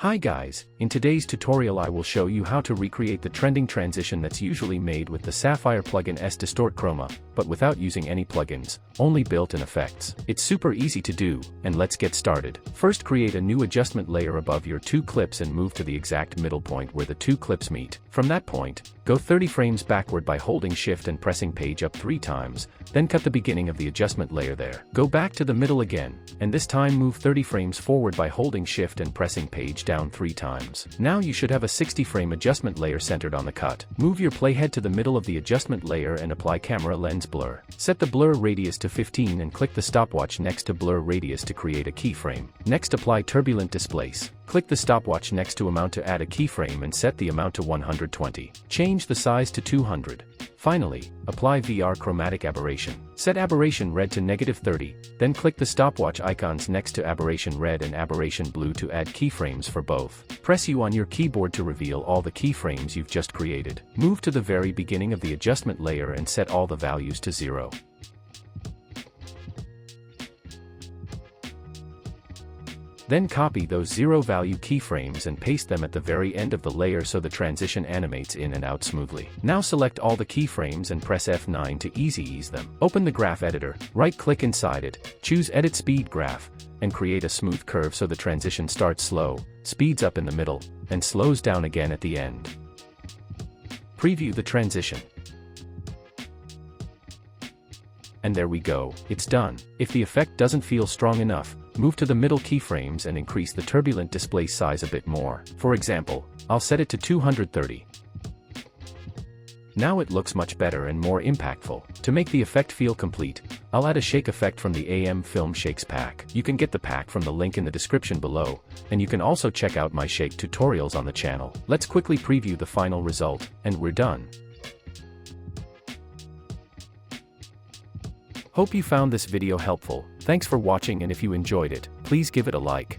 Hi guys, in today's tutorial I will show you how to recreate the trending transition that's usually made with the Sapphire plugin Distort Chroma, but without using any plugins, only built-in effects. It's super easy to do, and let's get started. First, create a new adjustment layer above your two clips and move to the exact middle point where the two clips meet. From that point, go 30 frames backward by holding Shift and pressing page up 3 times, then cut the beginning of the adjustment layer there. Go back to the middle again, and this time move 30 frames forward by holding Shift and pressing page down 3 times. Now you should have a 60-frame adjustment layer centered on the cut. Move your playhead to the middle of the adjustment layer and apply camera lens blur. Set the blur radius to 15 and click the stopwatch next to blur radius to create a keyframe. Next, apply turbulent displace. Click the stopwatch next to amount to add a keyframe and set the amount to 120. Change the size to 200. Finally, apply VR chromatic aberration. Set aberration red to -30, then click the stopwatch icons next to aberration red and aberration blue to add keyframes for both. Press U on your keyboard to reveal all the keyframes you've just created. Move to the very beginning of the adjustment layer and set all the values to 0. Then copy those 0-value keyframes and paste them at the very end of the layer so the transition animates in and out smoothly. Now select all the keyframes and press F9 to easy ease them. Open the graph editor, right-click inside it, choose Edit Speed Graph, and create a smooth curve so the transition starts slow, speeds up in the middle, and slows down again at the end. Preview the transition. And there we go, it's done. If the effect doesn't feel strong enough, move to the middle keyframes and increase the turbulent display size a bit more. For example, I'll set it to 230. Now it looks much better and more impactful. To make the effect feel complete, I'll add a shake effect from the AM Film Shakes pack. You can get the pack from the link in the description below, and you can also check out my shake tutorials on the channel. Let's quickly preview the final result, and we're done. Hope you found this video helpful. Thanks for watching, and if you enjoyed it, please give it a like.